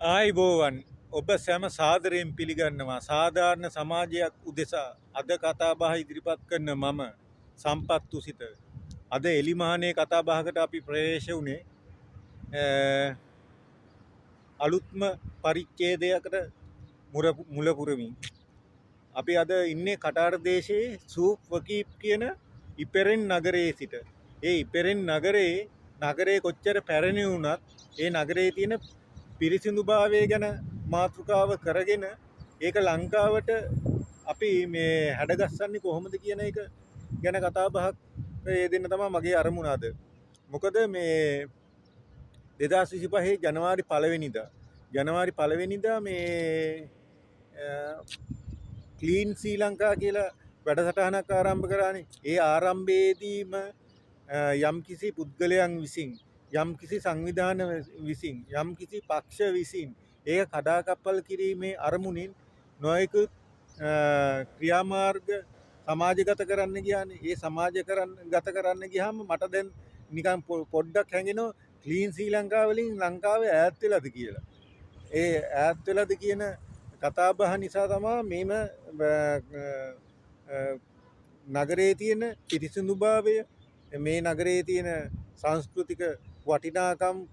ආයිබෝවන් ඔබ සැම සාදරයෙන් පිළිගන්නවා සාධාරණ සමාජයක් උදෙසා අද කතාබහ ඉදිරිපත් කරන මම සම්පත් තුසිත. අද එලිමහනේ කතාබහකට අපි ප්‍රවේශ වුණේ අලුත්ම පරිච්ඡේදයකට මුලපුරමින්. අපි අද ඉන්නේ කටාර දේශයේ සූප් වකීප් කියන ඉපෙරෙන් නගරයේ සිට. ඒ ඉපෙරෙන් නගරේ කොච්චර පැරණි වුණත් ඒ නගරේ තියෙන පිරිසිදුභාවය ගැන මාතෘකාව කරගෙන ඒක ලංකාවට අපි මේ හැඩගස්සන්නේ කොහොමද කියන එක ගැන කතා බහක් යෙදෙන්න තමයි මගේ අරමුණ අද. මොකද මේ 2025 ජනවාරි 1 වෙනිදා මේ ක්ලීන් ශ්‍රී ලංකා කියලා වැඩසටහනක් ආරම්භ කරානේ. ඒ ආරම්භයේදීම යම්කිසි පුද්ගලයන් විසින් යම්කිසි සංවිධාන විසින් යම්කිසි පක්ෂ විසින් ඒක කඩාකප්පල් කිරීමේ අරමුණින් නොයෙකුත් ක්‍රියාමාර්ග සමාජගත කරන්න ගියානේ. ඒ ගත කරන්න ගියාම මට දැන් නිකන් පොඩ්ඩක් හැඟෙනවා ක්ලීන් ශ්‍රී ලංකා වලින් ලංකාව ඈත් වෙලාද කියලා. ඒ ඈත් වෙලාද කියන කතාබහ නිසා තමයි නගරයේ තියෙන පිරිසිදුභාවය මේ නගරයේ තියෙන සංස්කෘතික වටිනාකම්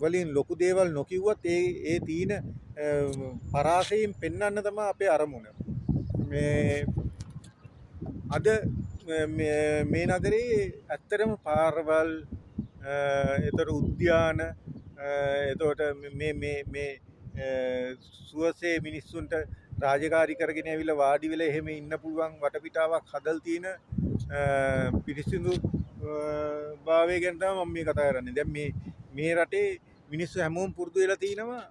වලින් ලොකු දේවල් නොකිව්වත් ඒ තීන පරාසයෙන් පෙන්වන්න තමයි අපේ අරමුණ. මේ අද මේ නගරේ ඇත්තටම පාරවල් එතකොට උද්‍යාන එතකොට මේ සුවසේ මිනිස්සුන්ට රාජකාරී කරගෙන ඇවිල්ලා වාඩි වෙලා එහෙම ඉන්න පුළුවන් වටපිටාවක් හදලා තියෙන පිරිසිදු භාවය ගැන තමයි මම මේ කතා කරන්නේ. දැන් මේ රටේ මිනිස්සු හැමෝම පුරුදු වෙලා තිනවා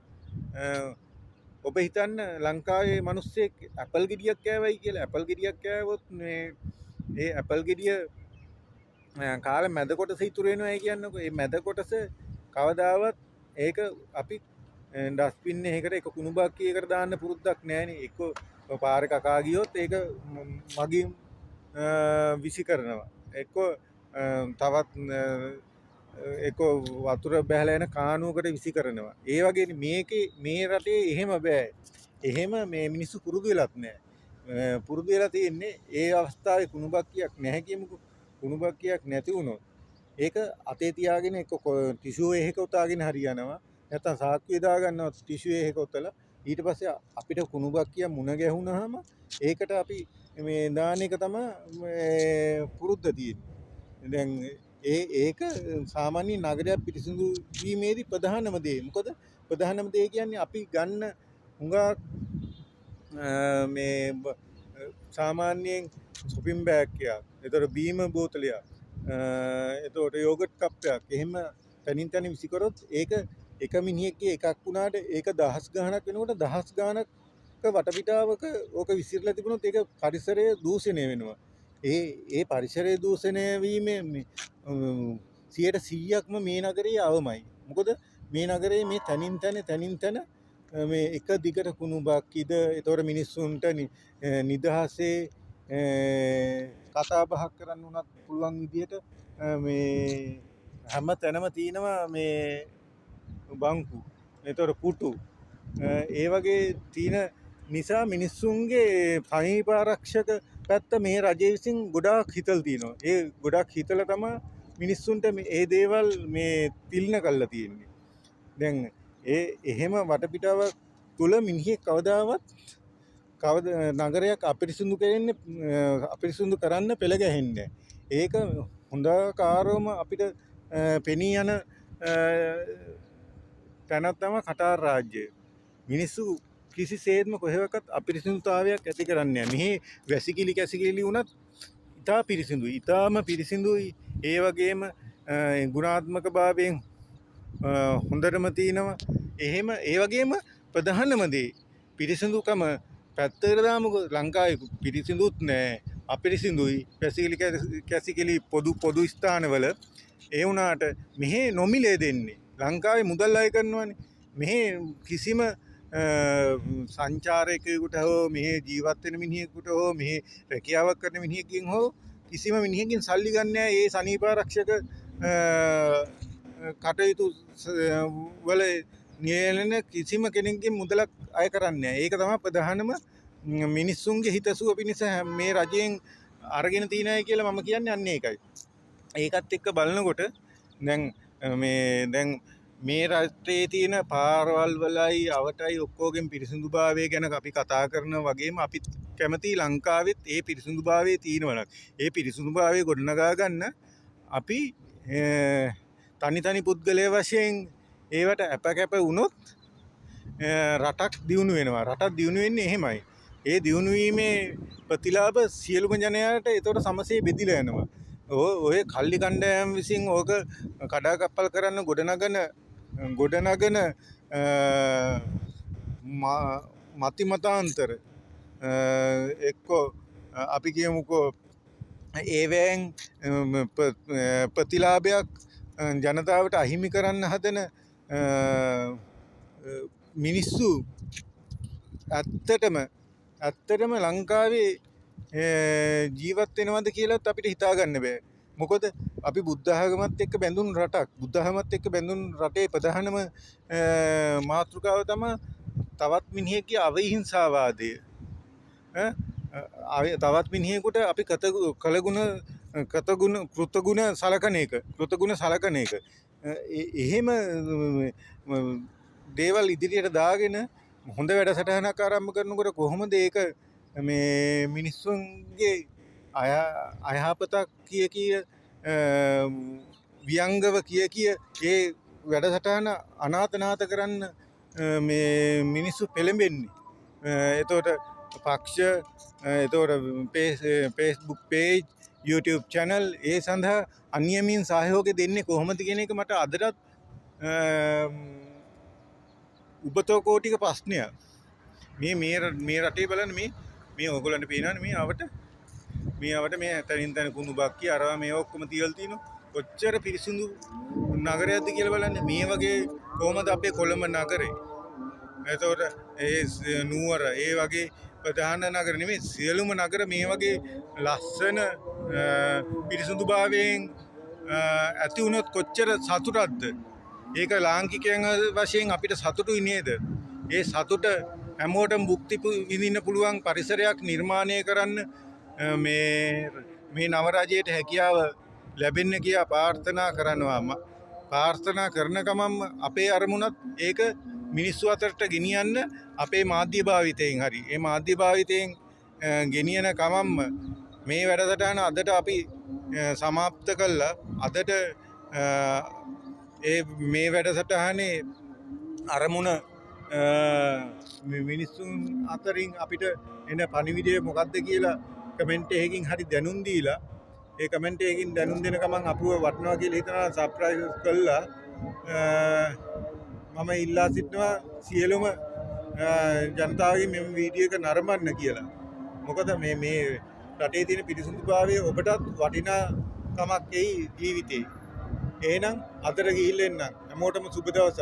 ඔබ හිතන්න ලංකාවේ මිනිස්සෙක් ඇපල් ගෙඩියක් කෑවයි කියලා. ඇපල් ගෙඩියක් කෑවොත් ඒ ඇපල් ගෙඩිය කාලේ මැද කොටස ඉතුරු වෙනවා කියන්නකො. ඒ මැද කොටස කවදාවත් ඒක අපි ඩස්බින් එකකට එක කුණු බක්කියකට දාන්න පුරුද්දක් නැහැනේ. එක්ක පාරේ කකා ගියොත් ඒක මගින් විසි කරනවා. එක්ක තවත් එක්ක වතුර බැහැලා යන කානුවකට විසි කරනවා. ඒ වගේ මේ රටේ එහෙම බෑ. එහෙම මේ මිනිස්සු පුරුදු වෙලත් නැහැ. පුරුදු වෙලා තියෙන්නේ ඒ අවස්ථාවේ කුණු බක්කියක් නැහැ කියමුකෝ. කුණු බක්කියක් නැති වුණොත් ඒක අතේ තියාගෙන එක්ක ටිෂුව එකක උතාගෙන හරියනවා. නැත්තම් සාක්කුවේ දාගන්නවා ටිෂුව එකක උතලා ඊට පස්සේ අපිට කුණු බක්කිය මුණ ගැහුනහම ඒකට අපි මේ දාන එක තමයි පුරුද්ද තියෙන්නේ. දැන් ඒක සාමාන්‍ය නගරයක් පිරිසිදු වීමේදී ප්‍රධානම දේ. මොකද ප්‍රධානම දේ කියන්නේ අපි ගන්න හුඟක් මේ සාමාන්‍යයෙන් shopping bag එකක්, එතකොට බීම බෝතලයක්, එතකොට යෝගට් කප්පයක් එහෙම තනින් තනි විසි කරොත් ඒක එක මිනිහෙක්ගේ එකක් වුණාට ඒක දහස් ගාණක් වෙනකොට දහස් ගාණක් වටපිටාවක ඕක විසිරලා තිබුණොත් ඒක පරිසරය දූෂණය වෙනවා. ඒ පරිසරය දූෂණය වීමේ 100%ක්ම මේ නගරේ අවමයි. මොකද මේ නගරේ මේ තනින් තන මේ එක දිගට කුණු බක්කිද ඒතොර මිනිස්සුන්ට නිදහසේ කතා බහක් කරන්න උනත් පුළුවන් විදිහට මේ හැම තැනම තියෙනවා මේ බංකු ඒතොර පුටු ඒ වගේ තියෙන නිසා මිනිස්සුන්ගේ සමීපාරක්ෂක පැත්ත මේ රජය විසින් ගොඩාක් හිතල් තියෙනවා. ඒ ගොඩක් හිතලා තමයි මිනිස්සුන්ට ඒ දේවල් මේ තිල්න කරලා තියෙන්නේ. දැන් එහෙම වටපිටාව තුල මිනිහෙක් කවදාවත් නගරයක් අපිරිසිදු කරන්න පෙළ ගැහෙන්නේ. ඒක හොඳකාරවම අපිට පෙනී යන තැනක් තමයි කටාර රාජ්‍යය. මිනිස්සු කිසිසේත්ම කොහෙවත් අපිරිසිදුතාවයක් ඇති කරන්නේ නැහැ. මෙහි වැසිකිලි කැසිකිලි වුණත් ඉතා පිරිසිදුයි. ඊටාම පිරිසිදුයි. ඒ වගේම ගුණාත්මක භාවයෙන් හොඳටම තියෙනවා. එහෙම ඒ වගේම ප්‍රධානම දේ පිරිසිදුකම පැත්තකට දාමුකෝ. ලංකාවේ පිරිසිදුත් නැහැ. අපිරිසිදුයි. වැසිකිලි කැසිකිලි පොදු ස්ථානවල ඒ වුණාට මෙහි නොමිලේ දෙන්නේ. ලංකාවේ මුදල් අය කරනවානේ. මෙහි කිසිම සංචාරකයෙකුට හෝ මෙහි ජීවත් වෙන මිනිහෙකුට හෝ මෙහි රැකියාවක් කරන මිනිහෙකින් හෝ කිසිම මිනිහෙකින් සල්ලි ගන්න නැහැ. ඒ සනීපාරක්ෂක කටයුතු වල නියැලෙන කිසිම කෙනෙක්ගේ මුදලක් අය කරන්නේ නැහැ. ඒක තමයි ප්‍රධානම මිනිස්සුන්ගේ හිතසුව පිණිස මේ රජයෙන් අරගෙන තියනයි කියලා මම කියන්නේ අන්න ඒකයි. ඒකත් එක්ක බලනකොට දැන් මේ රටේ තියෙන පාරවල් වලයි අවටයි ඔක්කොගෙන් පිරිසිදුභාවය ගැන අපි කතා කරන වගේම අපි කැමති ලංකාවෙත් ඒ පිරිසිදුභාවය තියෙනවනම් ඒ පිරිසිදුභාවය ගොඩනගා ගන්න අපි තනි පුද්ගලයා වශයෙන් ඒවට අපකැප වුණොත් රටක් දියුණු වෙනවා. රටක් දියුණු වෙන්නේ එහෙමයි. ඒ දියුණු වීමේ ප්‍රතිලාභ සියලුම ජනයාට ඒතකොට සමසේ බෙදිලා යනවා. ඔය කල්ලි කණ්ඩායම් විසින් ඕක කඩාකප්පල් කරන්න ගොඩනගන මතිමතාන්තර එක්කෝ අපි කියමුකෝ ඒවෑන් ප්‍රතිලාභයක් ජනතාවට අහිමි කරන්න හදන මිනිස්සු ඇත්තටම ලංකාවේ ජීවත් වෙනවද කියලාත් අපිට හිතාගන්න බෑ. මොකද අපි බුද්ධ ආගමත් එක්ක බැඳුණු රටක්. බුද්ධ ආගමත් එක්ක බැඳුණු රටේ ප්‍රධානම මාතෘකාව තමයි තවත් මිනිහෙක්ගේ අවිහිංසාවාදය. තවත් මිනිහෙකුට අපි කෘතගුණ සලකන එක. එහෙම දේවල් ඉදිරියට දාගෙන හොඳ වැඩසටහනක් ආරම්භ කරනකොට කොහොමද ඒක මේ මිනිස්සුන්ගේ අයහපතක් කිය ව්‍යංගව කිය ඒ වැඩසටහන අනාථනාත කරන්න මේ මිනිස්සු පෙළඹෙන්නේ. එතකොට පක්ෂ එතකොට Facebook page YouTube channel ඒ සඳහා අන්‍යමින් සහයෝගය දෙන්නේ කොහොමද කියන එක මට අදටත් උබතෝ කෝටික ප්‍රශ්නයක්. මේ රටේ බලන්න මේ ඔයගොල්ලන්ට පේනවනේ මේ අවට මේ තනින් තන කුණු බක්කි අරවා මේ ඔක්කොම තියලා තිනු කොච්චර පිරිසිදු නගරයක්ද කියලා බලන්න. මේ වගේ කොහමද අපේ කොළඹ නගරේ එතකොට ඒ නුවර ඒ වගේ ප්‍රධාන නගර නෙමෙයි සියලුම නගර මේ වගේ ලස්සන පිරිසිදුභාවයෙන් ඇති වුණොත් කොච්චර සතුටක්ද. ඒක ලාංකිකයන් වශයෙන් අපිට සතුටුයි නේද? ඒ සතුට හැමෝටම භුක්ති විඳින්න පුළුවන් පරිසරයක් නිර්මාණය කරන්න මේ නවරජයට හැකියාව ලැබෙන්න කියලා ප්‍රාර්ථනා කරනවා. ප්‍රාර්ථනා කරන ගමන්ම අපේ අරමුණත් ඒක මිනිස්සු අතරට ගෙනියන්න අපේ මාධ්‍ය භාවිතයෙන් හරි ඒ මාධ්‍ය භාවිතයෙන් ගෙනියන ගමන්ම මේ වැඩසටහන අදට අපි සමාප්ත කළා. අදට මේ වැඩසටහනේ අරමුණ මිනිස්සුන් අතරින් අපිට එන පණිවිඩය මොකක්ද කියලා කමෙන්ට් එකකින් හරි දැනුම් දීලා ඒ කමෙන්ට් එකකින් දැනුම් දෙන ගමන් අපුව වටනවා කියලා හිතනවා සබ්ස්ක්‍රයිබ් කළා. මම ඉල්ලා සිටිනවා සියලුම ජනතාවගේ මෙම වීඩියෝ එක නරඹන්න කියලා. මොකද මේ රටේ තියෙන පිරිසිදුභාවය ඔබටත් වටිනා කමක් එයි ජීවිතේ. එහෙනම් අතර ගිහිල්ලා එන්න. හැමෝටම සුබ දවසක්.